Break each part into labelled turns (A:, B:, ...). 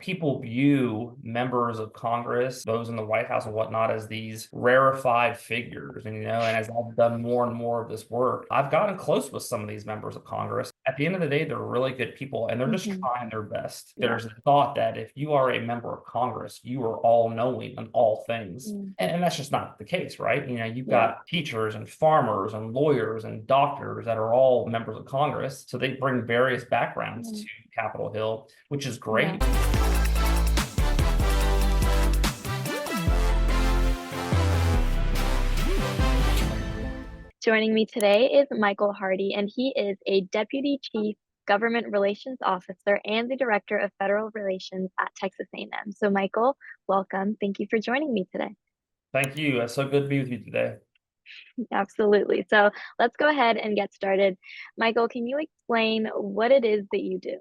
A: people view members of Congress, those in the White House and whatnot, as these rarefied figures. And as I've done more and more of this work, I've gotten close with some of these members of Congress. At the end of the day, they're really good people and they're just
B: Hmm.
A: trying their best.
B: Yeah.
A: There's a thought that if you are a member of Congress, you are all knowing in all things.
B: Mm.
A: And that's just not the case, right? You've
B: Yeah.
A: got teachers and farmers and lawyers and doctors that are all members of Congress. So they bring various backgrounds to
B: Mm.
A: Capitol Hill, which is
B: Yeah.
A: great.
B: Joining me today is Michael Hardy, and he is a Deputy Chief Government Relations Officer and the Director of Federal Relations at Texas A&M. So, Michael, welcome. Thank you for joining me today.
A: Thank you. It's so good to be with you today.
B: Absolutely. So, let's go ahead and get started. Michael, can you explain what it is that you do?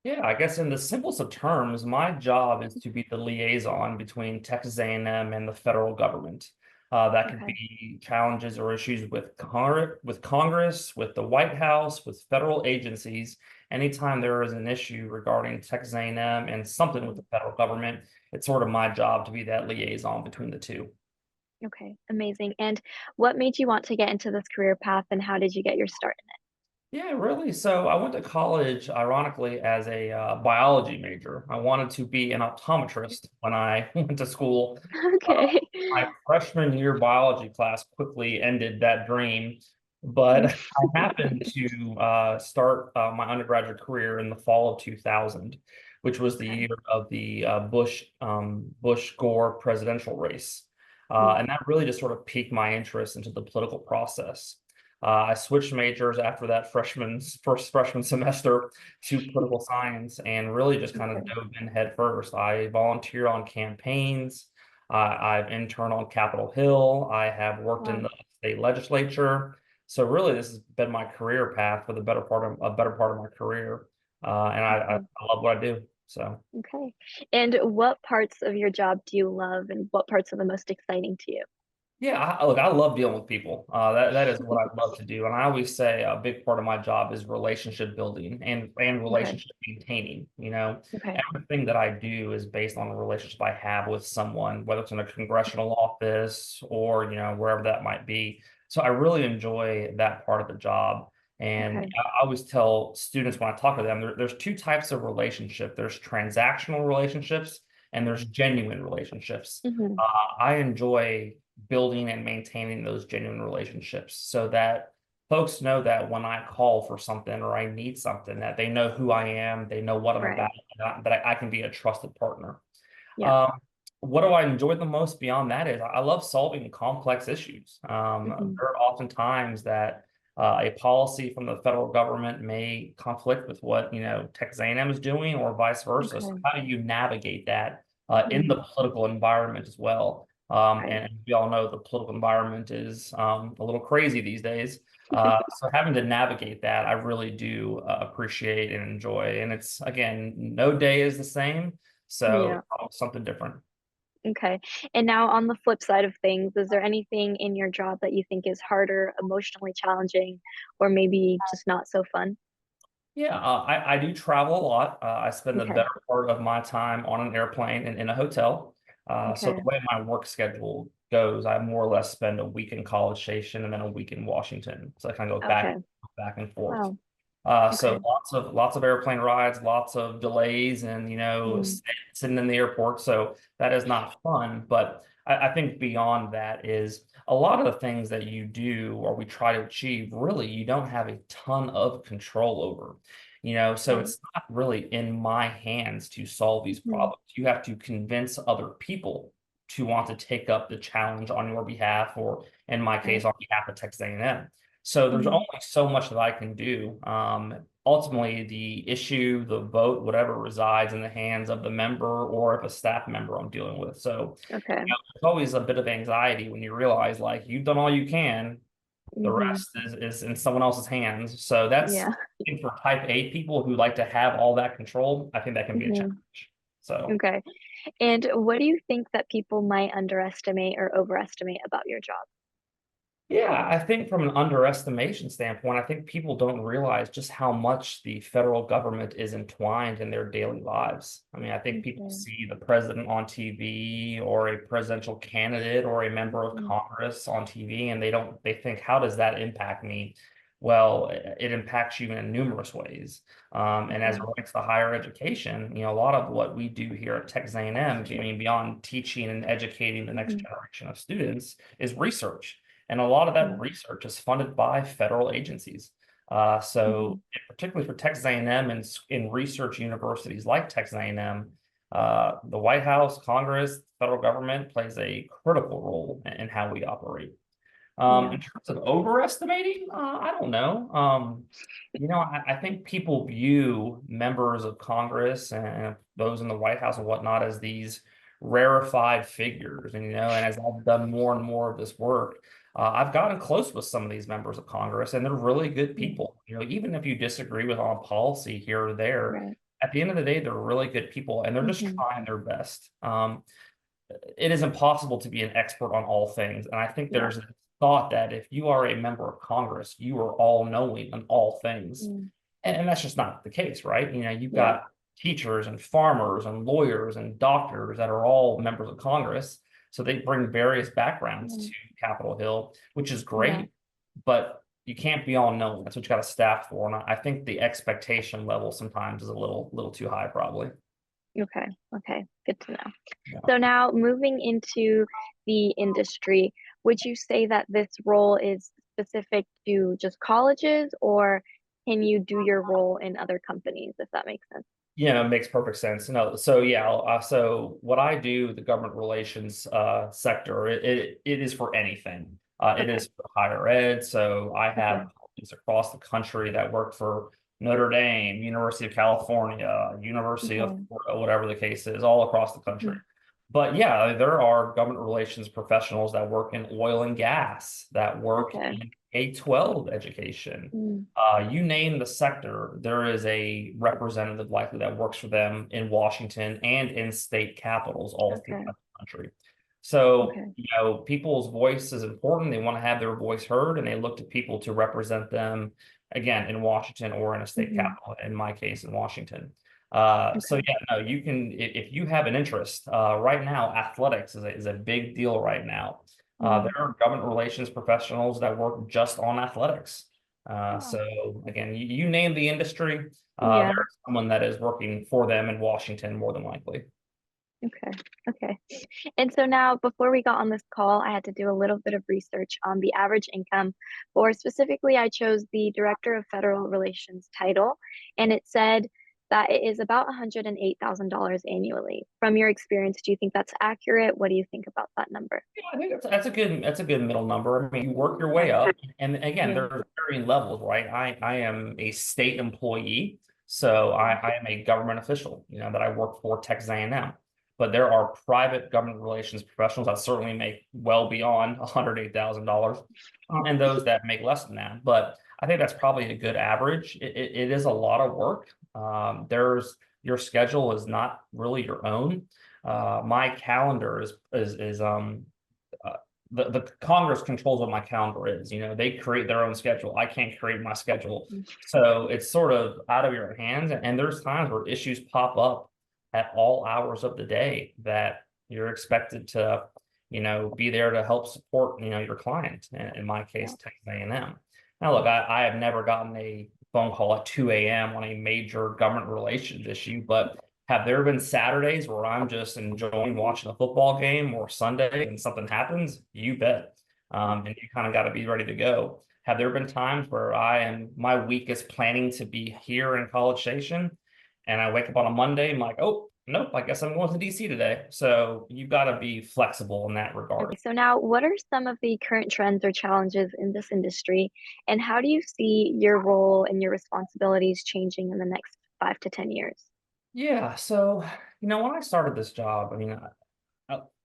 A: Yeah, I guess in the simplest of terms, my job is to be the liaison between Texas A&M and the federal government. That could
B: Okay.
A: be challenges or issues with Congress, with the White House, with federal agencies. Anytime there is an issue regarding Texas A&M and something with
B: Mm.
A: the federal government, it's sort of my job to be that liaison between the two.
B: Okay. Amazing. And what made you want to get into this career path, and how did you get your start
A: Yeah, really. So I went to college, ironically, as a biology major. I wanted to be an optometrist when I went to school.
B: in it? Okay.
A: My freshman year biology class quickly ended that dream, but
B: Mm.
A: I happened to start my undergraduate career in the fall of 2000, which was the
B: Okay.
A: year of the Bush Gore presidential race.
B: Mm.
A: And that really just sort of piqued my interest into the political process. I switched majors after that first freshman semester to political science and really just kind of
B: Okay.
A: dove in head first. I volunteer on campaigns. I've interned on Capitol Hill. I have worked in
B: Wow.
A: the state legislature. So really, this has been my career path for the better part of my career, and I
B: Okay.
A: love what I do. So.
B: Okay. And what parts of your job do you love, and what parts are the most exciting to you?
A: Yeah, look, I love dealing with people. That is what I love to do, and I always say a big part of my job is relationship building and
B: Okay.
A: relationship maintaining.
B: Okay.
A: Everything that I do is based on a relationship I have with someone, whether it's in a congressional office or wherever that might be. So I really enjoy that part of the job, and
B: Okay.
A: I always tell students when I talk to them, there's two types of relationship. There's transactional relationships and there's genuine relationships.
B: Hmm.
A: I enjoy building and maintaining those genuine relationships so that folks know that when I call for something or I need something, that they know who I am, they know what I'm
B: Right.
A: about, that I can be a trusted partner.
B: Yeah.
A: Um, what do I enjoy the most beyond that is I love solving complex issues.
B: Hmm.
A: There are often times that a policy from the federal government may conflict with what Texas A&M is doing, or vice versa. So
B: Okay.
A: how do you navigate that in
B: Mm.
A: the political environment as well?
B: Right.
A: And we all know the political environment is a little crazy these days. So having to navigate that, I really do appreciate and enjoy. And it's, again, no day is the same. So
B: Yeah.
A: it's always something different.
B: Okay. And now on the flip side of things, is there anything in your job that you think is harder, emotionally challenging, or maybe just not so fun?
A: Yeah, I do travel a lot. I spend the
B: Okay.
A: better part of my time on an airplane and in a hotel. So the
B: Okay.
A: way my work schedule goes, I more or less spend a week in College Station and then a week in Washington. So I kind of go
B: Okay.
A: back and forth.
B: Wow.
A: So
B: Okay.
A: lots of airplane rides, lots of delays, and
B: Mm.
A: sitting in the airport. So that is not fun. But I think beyond that is a lot of the things that you do or we try to achieve. Really, you don't have a ton of control over. So
B: Right.
A: it's not really in my hands to solve these
B: Mm.
A: problems. You have to convince other people to want to take up the challenge on your behalf, or in my case,
B: Right.
A: on behalf of Texas A&M. So there's
B: Mhm.
A: only so much that I can do. Ultimately, the issue, the vote, whatever resides in the hands of the member or if a staff member I'm dealing with. So
B: Okay.
A: there's always a bit of anxiety when you realize like you've done all you can, the
B: Mhm.
A: rest is in someone else's hands. So that's,
B: Yeah.
A: I think, for type A people who like to have all that control. I think that can be a
B: Mhm.
A: challenge. So.
B: Okay. And what do you think that people might underestimate or overestimate about your job?
A: Yeah, I think from an underestimation standpoint, I think people don't realize just how much the federal government is entwined in their daily lives. I mean, I think people
B: Okay.
A: see the president on TV or a presidential candidate or a member of
B: Mm,
A: Congress on TV, and they think, how does that impact me? Well, it impacts you in numerous ways. And as it
B: okay.
A: relates to higher education, a lot of what we do here at Texas A&M, I mean, beyond teaching and educating the next
B: Mhm.
A: generation of students, is research. And a lot of that
B: Yeah.
A: research is funded by federal agencies.
B: Mhm.
A: So particularly for Texas A&M and in research universities like Texas A&M, the White House, Congress, federal government plays a critical role in how we operate.
B: Yeah.
A: In terms of overestimating, I don't know. I think people view members of Congress and those in the White House and whatnot as these rarefied figures. And as I've done more and more of this work, I've gotten close with some of these members of Congress, and they're really good
B: Mm,
A: people. Even if you disagree with on policy here or there,
B: right.
A: at the end of the day, they're really good people, and they're just
B: Hmm.
A: trying their best. It is impossible to be an expert on all things. And I think
B: Yeah.
A: there's a thought that if you are a member of Congress, you are all knowing on all things.
B: Mm,
A: And that's just not the case, right? You've
B: yeah.
A: got teachers and farmers and lawyers and doctors that are all members of Congress. So they bring various backgrounds
B: Mm,
A: to Capitol Hill, which is
B: yeah.
A: great, but you can't be all knowing. That's what you got a staff for. And I think the expectation level sometimes is a little too high, probably.
B: Okay. Okay. Good to know.
A: Yeah.
B: So now moving into the industry, would you say that this role is specific to just colleges, or can you do your role in other companies, if that makes sense?
A: Yeah, it makes perfect sense. No, so yeah, so what I do, the government relations sector, it is for anything. It
B: Okay.
A: is for higher ed. So I have
B: Okay.
A: colleagues across the country that work for Notre Dame, University of California, University of
B: Okay.
A: Florida, whatever the case is, all across the country.
B: Mhm.
A: But yeah, there are government relations professionals that work in oil and gas, that work
B: Okay.
A: in K-12 education.
B: Mm,
A: You name the sector, there is a representative likely that works for them in Washington and in state capitals all throughout
B: okay.
A: the country. So,
B: Okay.
A: people's voice is important. They want to have their voice heard, and they look to people to represent them, again, in Washington or in a state
B: Hmm.
A: capital, in my case, in Washington. So
B: Okay.
A: yeah, no, you can, if you have an interest, right now, athletics is a big deal right now.
B: Mm.
A: There are government relations professionals that work just on athletics.
B: Oh,
A: So again, you name the industry,
B: yeah.
A: there's someone that is working for them in Washington more than likely.
B: Okay. Okay. And so now, before we got on this call, I had to do a little bit of research on the average income, or specifically, I chose the Director of Federal Relations title, and it said that it is about $108,000 annually. From your experience, do you think that's accurate? What do you think about that number?
A: Yeah, I think that's a good middle number. I mean, you work your way
B: Okay.
A: up, and again,
B: Yeah.
A: there's varying levels, right? I am a state employee, so I am a government official, that I work for Texas A&M. But there are private government relations professionals that certainly make well beyond $108,000, and those that make less than that. But I think that's probably a good average. It is a lot of work. There's your schedule is not really your own. My calendar is uh, the Congress controls what my calendar is. They create their own schedule. I can't create my schedule. So it's sort of out of your hands. And there's times where issues pop up at all hours of the day that you're expected to, be there to help support, your client. In my
B: Yeah.
A: case, Texas A&M. Now, look, I have never gotten a phone call at 2 a.m. on a major government relations issue, but have there been Saturdays where I'm just enjoying watching a football game or Sunday and something happens? You bet. And you kind of got to be ready to go. Have there been times where my week is planning to be here in College Station and I wake up on a Monday, I'm like, oh, nope, I guess I'm going to DC today. So you've got to be flexible in that regard.
B: Okay, so now what are some of the current trends or challenges in this industry, and how do you see your role and your responsibilities changing in the next 5 to 10 years?
A: Yeah. So, when I started this job, I mean,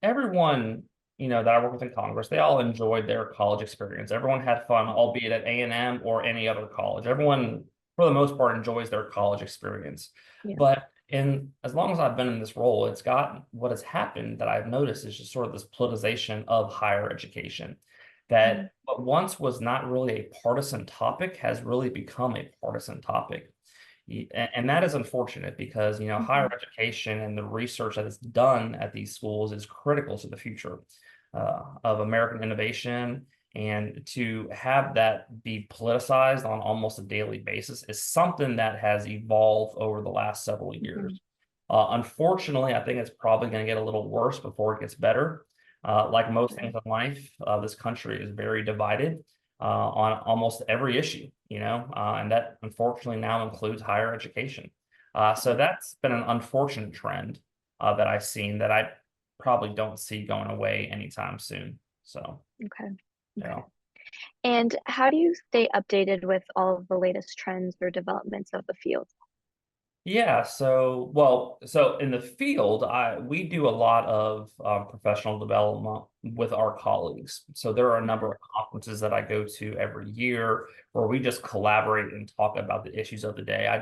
A: everyone that I work with in Congress, they all enjoyed their college experience. Everyone had fun, albeit at A&M or any other college. Everyone, for the most part, enjoys their college experience.
B: Yeah.
A: But in as long as I've been in this role, it's got what has happened that I've noticed is just sort of this politicization of higher education.
B: Mhm.
A: that what once was not really a partisan topic has really become a partisan topic. And that is unfortunate because, higher
B: Mhm.
A: education and the research that is done at these schools is critical to the future of American innovation. And to have that be politicized on almost a daily basis is something that has evolved over the last several years.
B: Mhm.
A: Unfortunately, I think it's probably going to get a little worse before it gets better. Like most
B: Yeah.
A: things in life, this country is very divided on almost every issue, and that unfortunately now includes higher education. So
B: Yeah.
A: that's been an unfortunate trend that I've seen that I probably don't see going away anytime soon. So,
B: Okay.
A: you
B: Okay.
A: know.
B: And how do you stay updated with all of the latest trends or developments of the field?
A: Yeah, so in the field, we do a lot of professional development with our colleagues. So there are a number
B: Okay.
A: of conferences that I go to every year where we just collaborate and talk about the issues of the day. I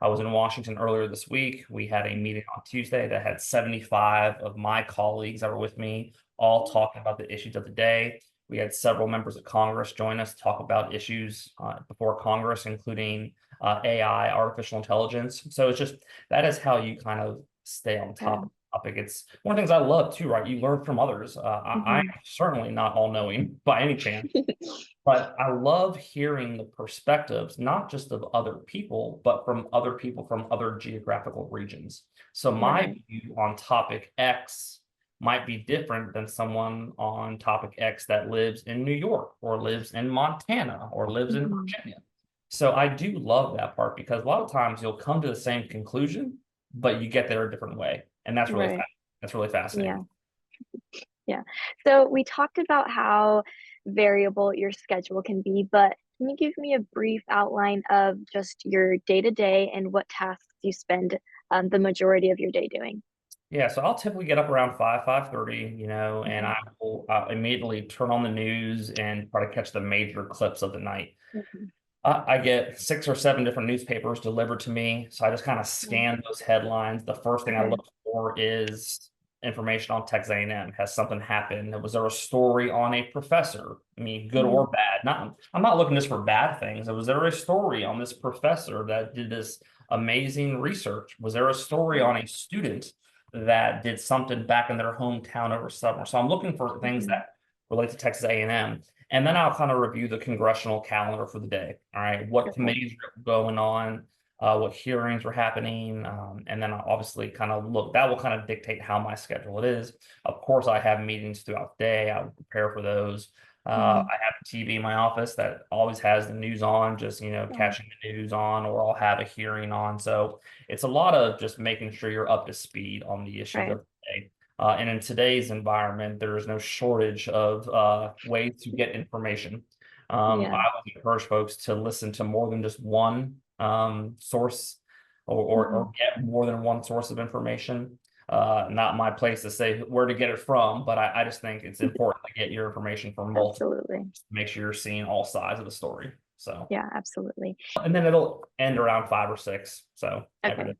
A: was in Washington earlier this week. We had a meeting on Tuesday that had 75 of my colleagues that were with me, all talking about the issues of the day. We had several members of Congress join us to talk about issues before Congress, including AI, artificial intelligence. So it's just that is how you kind of stay on
B: Yeah.
A: top of the topic. It's one of the things I love too, right? You learn from others. I'm
B: Hmm.
A: certainly not all knowing by any chance, but I love hearing the perspectives, not just of other people, but from other people from other geographical regions. So my
B: Right.
A: view on topic X might be different than someone on topic X that lives in New York or lives in Montana or lives in
B: Hmm.
A: Virginia. So I do love that part because a lot of times you'll come to the same conclusion, but you get there a different way, and
B: Right.
A: that's really fascinating.
B: Yeah. Yeah. So we talked about how variable your schedule can be, but can you give me a brief outline of just your day to day and what tasks you spend the majority of your day doing?
A: Yeah, so I'll typically get up around 5:30, and
B: Okay.
A: I will immediately turn on the news and try to catch the major clips of the night.
B: Hmm.
A: I get 6 or 7 different newspapers delivered to me. So I just kind of scan those headlines. The first thing I
B: Okay.
A: look for is information on Texas A&M. Has something happened? Was there a story on a professor? I mean, good
B: Hmm.
A: or bad? I'm not looking just for bad things. Was there a story on this professor that did this amazing research? Was there a story on a student that did something back in their hometown over summer? So I'm looking for things
B: Hmm.
A: that relate to Texas A&M. And then I'll kind of review the congressional calendar for the day. All right, what
B: Okay.
A: committees are going on, what hearings are happening, and then I'll obviously kind of look. That will kind of dictate how my schedule it is. Of course, I have meetings throughout the day. I will prepare for those.
B: Hmm.
A: I have a TV in my office that always has the news on, just
B: Oh,
A: catching the news on, or I'll have a hearing on. So it's a lot of just making sure you're up to speed on the issues
B: right.
A: of the day. And in today's environment, there is no shortage of ways to get information.
B: Yeah.
A: I would encourage folks to listen to more than just one source
B: Hmm.
A: or get more than one source of information. Not my place to say where to get it from, but I just think it's important to get your information from multiple,
B: Absolutely.
A: to make sure you're seeing all sides of the story. So,
B: Yeah, absolutely.
A: and then it'll end around 5 or 6. So every
B: Okay.
A: day.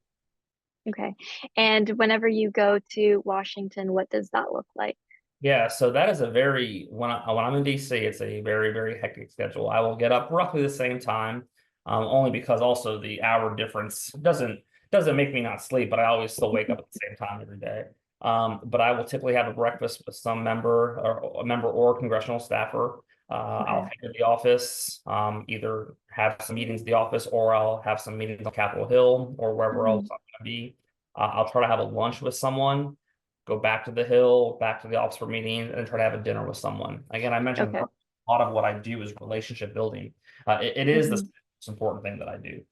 B: Okay. And whenever you go to Washington, what does that look like?
A: Yeah, so that is a very when I'm in DC, it's a very, very hectic schedule. I will get up roughly the same time, only because also the hour difference doesn't make me not sleep, but I always still wake up at the same time every day. But I will typically have a breakfast with some member or a member or congressional staffer. I'll
B: Okay.
A: head to the office, either have some meetings at the office or I'll have some meetings on Capitol Hill or wherever else
B: Hmm.
A: I'm going to be. I'll try to have a lunch with someone, go back to the Hill, back to the office for meetings, and try to have a dinner with someone. Again, I mentioned
B: Okay.
A: a lot of what I do is relationship building. It is the
B: Hmm.
A: most important thing that I do.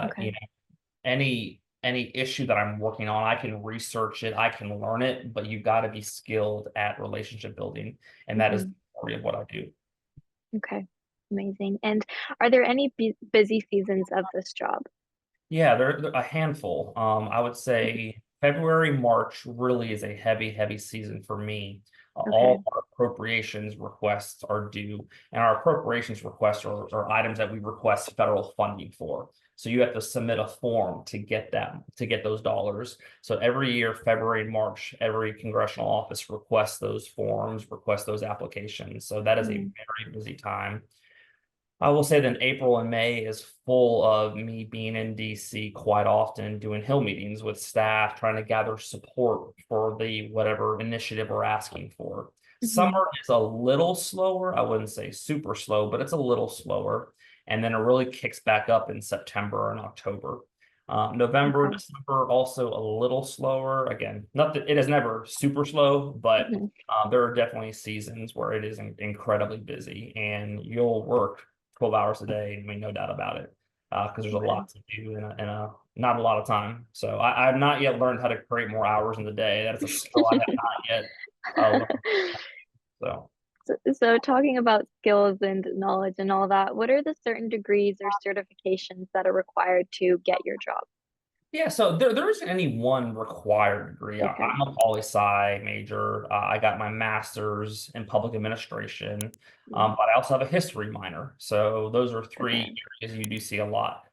B: Okay.
A: Any issue that I'm working on, I can research it, I can learn it, but you've got to be skilled at relationship building, and that is the
B: Hmm.
A: majority of what I do.
B: Okay. Amazing. And are there any busy seasons of this job?
A: Yeah, there a handful. I would say February, March really is a heavy, heavy season for me.
B: Okay.
A: All our appropriations requests are due, and our appropriations requests are items that we request federal funding for. So you have to submit a form to get those dollars. So every year, February and March, every congressional office requests those forms, requests those applications. So that is a
B: Mm,
A: very busy time. I will say that April and May is full of me being in DC quite often, doing Hill meetings with staff, trying to gather support for the whatever initiative we're asking for.
B: mhm.
A: Summer is a little slower. I wouldn't say super slow, but it's a little slower. And then it really kicks back up in September and October. November,
B: Okay.
A: December, also a little slower. Again, not that it is never super slow, but
B: Mhm.
A: there are definitely seasons where it is incredibly busy and you'll work 12 hours a day. I mean, no doubt about it, because there's a
B: Okay.
A: lot to do in a not a lot of time. So I've not yet learned how to create more hours in the day. That is a skill I have not yet learned. So.
B: So talking about skills and knowledge and all that, what are the certain degrees or certifications that are required to get your job?
A: Yeah, so there isn't any one required degree.
B: Okay.
A: I'm a poli sci major. I got my master's in public administration,
B: Mm,
A: but I also have a history minor. So those are three
B: okay.
A: areas you do see a lot.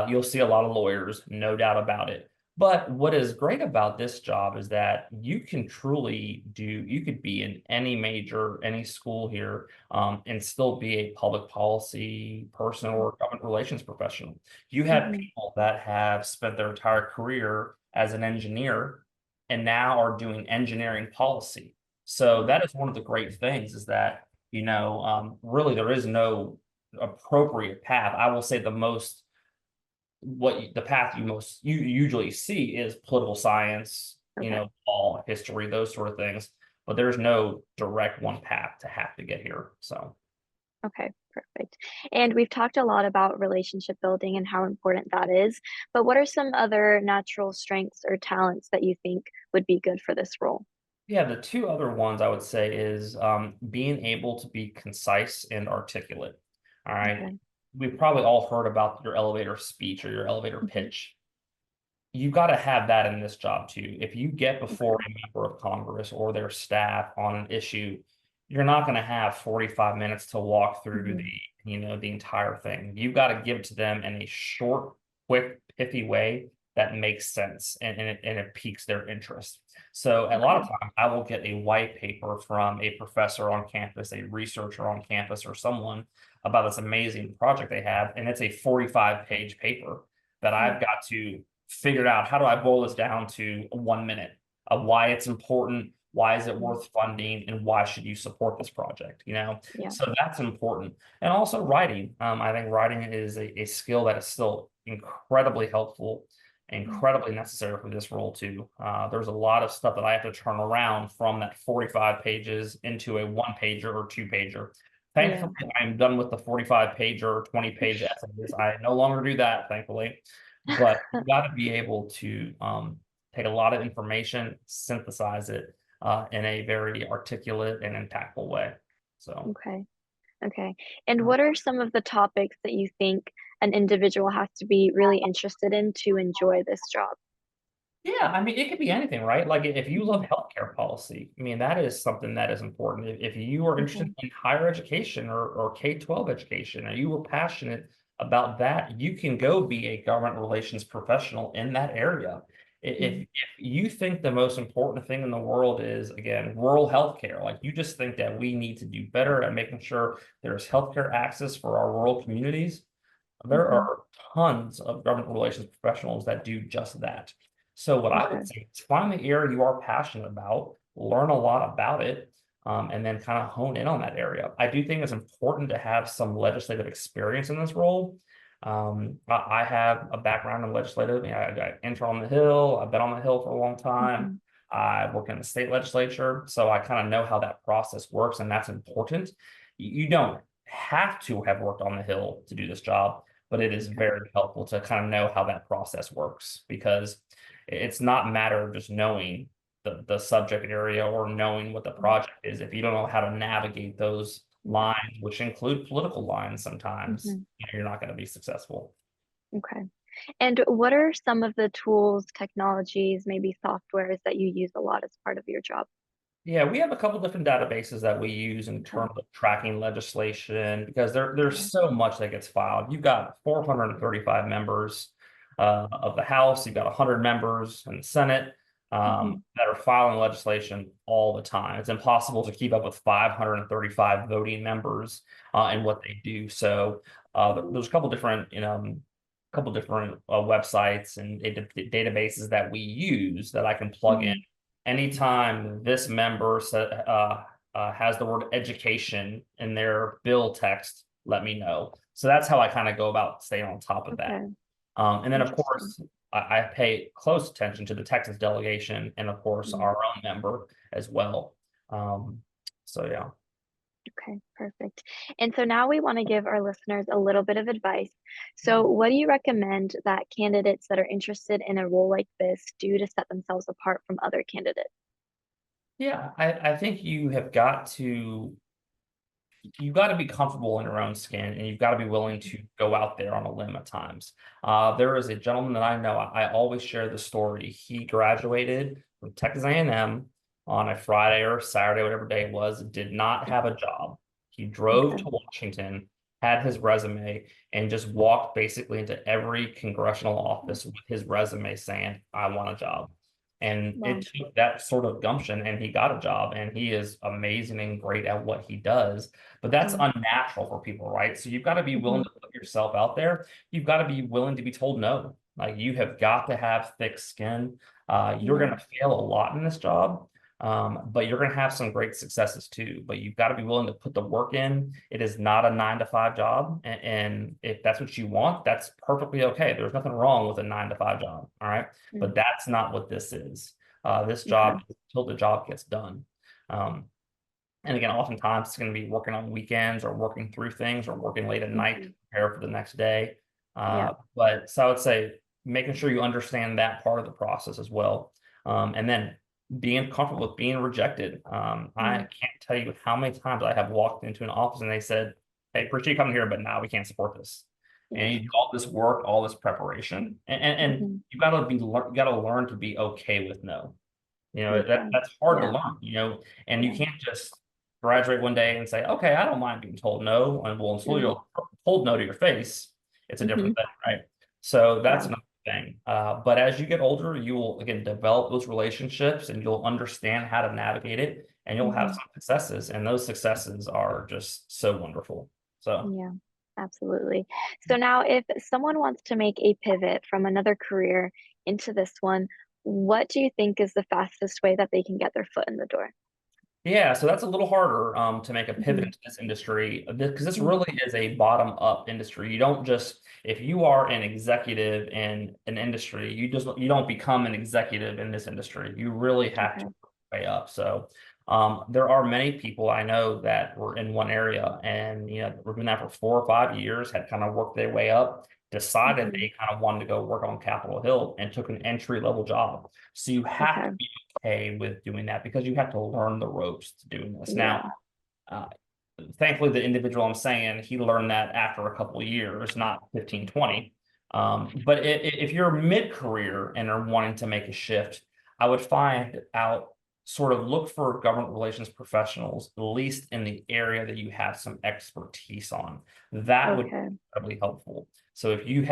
A: You'll see a lot of lawyers, no doubt about it. But what is great about this job is that you can truly you could be in any major, any school here, and still be a public policy person or government relations professional. You have
B: Hmm.
A: people that have spent their entire career as an engineer and now are doing engineering policy. So that is one of the great things is that, really there is no appropriate path. I will say the path you usually see is political science,
B: Okay.
A: law, history, those sort of things. But there's no direct one path to have to get here. So.
B: Okay. Perfect. And we've talked a lot about relationship building and how important that is. But what are some other natural strengths or talents that you think would be good for this role?
A: Yeah, the two other ones I would say is being able to be concise and articulate. All right.
B: Okay.
A: We've probably all heard about your elevator speech or your elevator
B: Hmm.
A: pitch. You got to have that in this job too. If you get before
B: Okay.
A: a member of Congress or their staff on an issue, you're not going to have 45 minutes to walk through
B: Hmm.
A: the entire thing. You've got to give to them in a short, quick, pithy way that makes sense and it piques their interest. So a lot of
B: Okay.
A: times I will get a white paper from a professor on campus, a researcher on campus, or someone about this amazing project they have, and it's a 45-page paper that
B: Mm,
A: I've got to figured out how do I boil this down to 1 minute of why it's important, why is it
B: mm.
A: worth funding, and why should you support this project?
B: Yeah.
A: So that's important. And also writing. I think writing is a skill that is still incredibly helpful,
B: Mm.
A: incredibly necessary for this role too. There's a lot of stuff that I have to turn around from that 45 pages into a one pager or two pager.
B: Yeah.
A: Thankfully, I'm done with the 45 pager or 20-page essays. I no longer do that, thankfully. But you got to be able to take a lot of information, synthesize it in a very articulate and impactful way. So.
B: Okay. Okay. And what are some of the topics that you think an individual has to be really interested in to enjoy this job?
A: Yeah, I mean, it could be anything, right? Like if you love
B: Hmm.
A: healthcare policy, I mean, that is something that is important. If you are interested
B: Okay.
A: in higher education or K-12 education, and you were passionate about that, you can go be a government relations professional in that area.
B: Mm.
A: If you think the most important thing in the world is, again, rural healthcare, like you just think that we need to do better at making sure there's healthcare access for our rural communities, there
B: Hmm.
A: are tons of government relations professionals that do just that. So what I would
B: Okay.
A: say is find the area you are passionate about, learn a lot about it, and then kind of hone in on that area. I do think it's important to have some legislative experience in this role. I have a background in legislative. I got intern on the Hill. I've been on the Hill for a long time.
B: Hmm.
A: I work in the state legislature, so I kind of know how that process works, and that's important. You don't have to have worked on the Hill to do this job, but it is
B: Okay.
A: very helpful to kind of know how that process works because it's not a matter of just knowing the subject area or knowing what the project is. If you don't know how to navigate those lines, which include political lines sometimes,
B: Hmm.
A: you're not going to be successful.
B: Okay. And what are some of the tools, technologies, maybe softwares that you use a lot as part of your job?
A: Yeah, we have a couple different databases that we use in
B: Okay.
A: terms of tracking legislation because there's
B: Okay.
A: so much that gets filed. You've got 435 members of the House, you've got 100 members in the Senate
B: Hmm.
A: that are filing legislation all the time. It's impossible to keep up with 535 voting members and what they do. So there's a couple different websites and databases that we use that I can plug in
B: Hmm.
A: anytime this member has the word education in their bill text, let me know. So that's how I kind of go about staying on top of that.
B: Okay.
A: And then, of
B: Interesting.
A: course, I pay close attention to the Texas delegation and, of course,
B: Mm.
A: our own member as well. Um, so, yeah.
B: Okay, perfect. And so now we want to give our listeners a little bit of advice. So, what do you recommend that candidates that are interested in a role like this do to set themselves apart from other candidates?
A: Yeah, I think you've got to be comfortable in your own skin and you've got to be willing to go out there on a limb at times. There is a gentleman that I know, I always share the story. He graduated from Texas A&M on a Friday or Saturday, whatever day it was, did not have a job. He drove to
B: Okay.
A: Washington, had his resume, and just walked basically into every congressional office with his resume saying, I want a job. And it
B: Wow.
A: took that sort of gumption, and he got a job, and he is amazing and great at what he does. But that's
B: Mm.
A: unnatural for people, right? So you've got to be willing
B: Hmm.
A: to put yourself out there. You've got to be willing to be told no. Like you have got to have thick skin. You're going
B: Yeah.
A: to fail a lot in this job, but you're going to have some great successes too. But you've got to be willing to put the work in. It is not a 9 to 5 job, and if that's what you want, that's perfectly okay. There's nothing wrong with a 9 to 5 job. All right,
B: Mm.
A: but that's not what this is. This
B: Okay.
A: job is until the job gets done. Um, and again, oftentimes it's going to be working on weekends or working through things or working late at night to
B: Hmm.
A: prepare for the next day.
B: Yeah.
A: But so I would say making sure you understand that part of the process as well. And then being comfortable with being rejected. I
B: Mm.
A: can't tell you how many times I have walked into an office and they said, hey, appreciate you coming here, but now we can't support this. And
B: Yeah.
A: you do all this work, all this preparation, and
B: Hmm.
A: you got to learn to be okay with no.
B: Okay.
A: That's hard to
B: Yeah.
A: learn, and you
B: Yeah.
A: can't just graduate one day and say, okay, I don't mind being told no. And well, until
B: Mm.
A: you're told no to your face, it's a
B: Hmm.
A: different thing, right? So that's
B: Yeah.
A: another thing. But as you get older, you will again develop those relationships and you'll understand how to navigate it and you'll have
B: Hmm.
A: some successes. And those successes are just so wonderful. So
B: Yeah. Absolutely. So now, if someone wants to make a pivot from another career into this one, what do you think is the fastest way that they can get their foot in the door?
A: yeah, so that's a little harder to make a pivot
B: Hmm.
A: into this industry because this
B: Mm.
A: really is a bottom up industry. You don't just if you are an executive in an industry, you don't become an executive in this industry. You really have to
B: Okay.
A: work your way up. So there are many people I know that were in one area and were doing that for 4 or 5 years, had kind of worked their way up, decided
B: Hmm.
A: they kind of wanted to go work on Capitol Hill and took an entry level job. So you have to
B: Okay.
A: be okay with doing that because you have to learn the ropes to doing this. Now,
B: Yeah.
A: uh, thankfully, the individual I'm saying, he learned that after a couple of years, not 15, 20. But if you're mid-career and are wanting to make a shift, I would find out sort of look for government relations professionals, at least in the area that you have some expertise on. That would be
B: Okay.
A: incredibly helpful. So if you've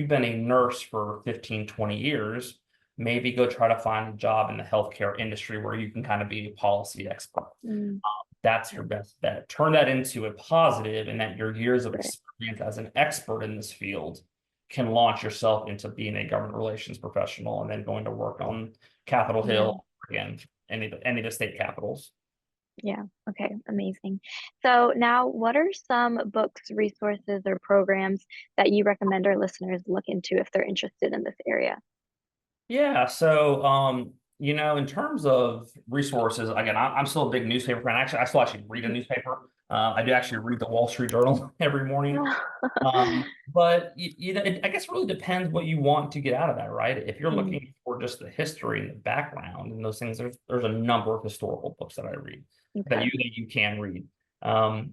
A: been a nurse for 15, 20 years, maybe go try to find a job in the healthcare industry where you can kind of be a policy expert.
B: Mm.
A: That's your
B: Okay.
A: best bet. Turn that into a positive, and that your years of
B: Right.
A: experience as an expert in this field can launch yourself into being a government relations professional and then going to work on Capitol
B: Yeah.
A: Hill again, any of the state capitals.
B: Yeah. Okay. Amazing. So now, what are some books, resources, or programs that you recommend our listeners look into if they're interested in this area?
A: Yeah, so in terms of resources, again, I'm still a big newspaper fan. Actually, I still actually read a
B: Mhm.
A: newspaper. I do actually read the Wall Street Journal every morning. But I guess it really depends what you want to get out of that, right? If you're
B: Mm.
A: looking for just the history and the background and those things, there's a number of historical books that I read
B: Okay.
A: that you can read.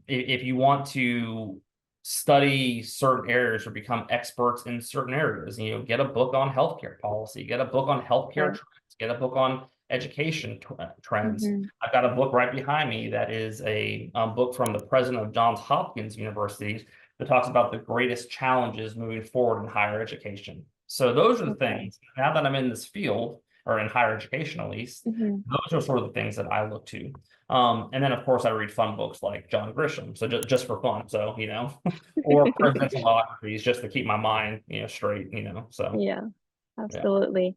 A: If you want to study certain areas or become experts in certain areas, get a book on healthcare policy, get a book on healthcare
B: Okay.
A: trends, get a book on education trends.
B: Hmm.
A: I've got a book right behind me that is a book from the president of Johns Hopkins University that talks about the greatest challenges moving forward in higher education. So those are the
B: Okay.
A: things, now that I'm in this field, or in higher education at least,
B: Hmm.
A: those are sort of the things that I look to. And then of course I read fun books like John Grisham, so just for fun. So, or presidential biographies just to keep my mind, straight, so
B: Yeah,
A: yeah.
B: absolutely.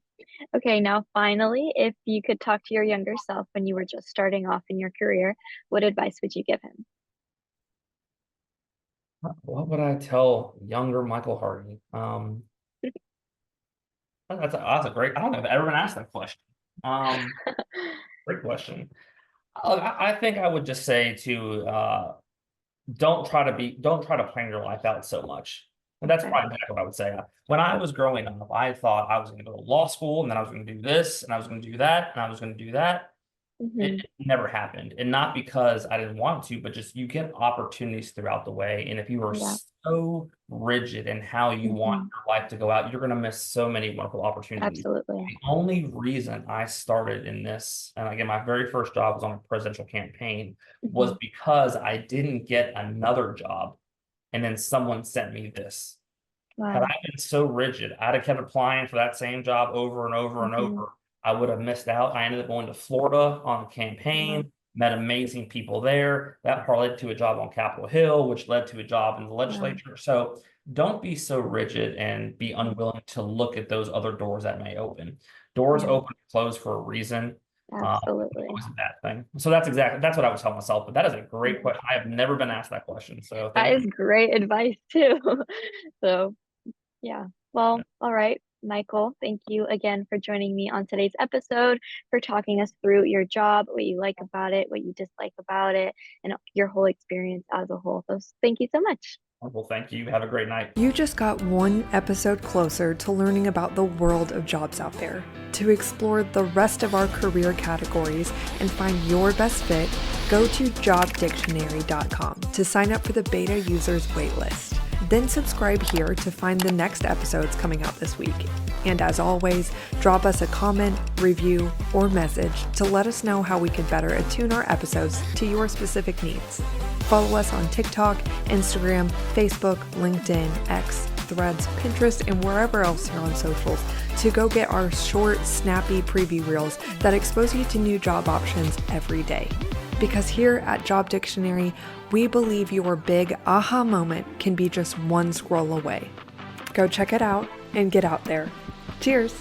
B: Okay, now finally, if you could talk to your younger self when you were just starting off in your career, what advice would you give him?
A: What would I tell younger Michael Hardy? That's a great. I don't know if everyone asked that question. Um, Great question. I think I would just say to don't try to plan your life out so much. And that's
B: Okay.
A: probably exactly what I would say. When I was growing up, I thought I was going to go to law school, and then I was going to do this, and I was going to do that, and I was going to do that.
B: Hmm.
A: It never happened. And not because I didn't want to, but just you get opportunities throughout the way. And if you are
B: Yeah.
A: so rigid in how you want
B: Hmm.
A: your life to go out, you're going to miss so many wonderful opportunities.
B: Absolutely.
A: The only reason I started in this, and again, my very first job was on a presidential campaign, was
B: Hmm.
A: because I didn't get another job. And then someone sent me this. Had I
B: Wow.
A: been so rigid, I'd have kept applying for that same job over and over and
B: Hmm.
A: over. I would have missed out. I ended up going to Florida on a
B: Wow.
A: campaign, met amazing people there. That led to a job on Capitol Hill, which led to a job in the
B: Wow.
A: legislature. So don't be so rigid and be
B: Mhm.
A: unwilling to look at those other doors that may open. Doors
B: Yeah,
A: open and close for a reason.
B: absolutely.
A: Always a bad thing. So that's what I would tell myself. But that is a great
B: Yeah.
A: question. I have never been asked that question. So
B: That
A: thank you.
B: is great advice too. So, yeah. Well, all right, Michael, thank you again for joining me on today's episode, for talking us through your job, what you like about it, what you dislike about it, and your whole experience as a whole. So, thank you so much.
A: Well, thank you. Have a great night.
C: You just got one episode closer to learning about the world of jobs out there. To explore the rest of our career categories and find your best fit, go to jobdictionary.com to sign up for the beta users waitlist. Then subscribe here to find the next episodes coming out this week. And as always, drop us a comment, review, or message to let us know how we could better attune our episodes to your specific needs. Follow us on TikTok, Instagram, Facebook, LinkedIn, X, Threads, Pinterest, and wherever else you're on socials to go get our short, snappy preview reels that expose you to new job options every day. Because here at Job Dictionary, we believe your big aha moment can be just one scroll away. Go check it out and get out there. Cheers!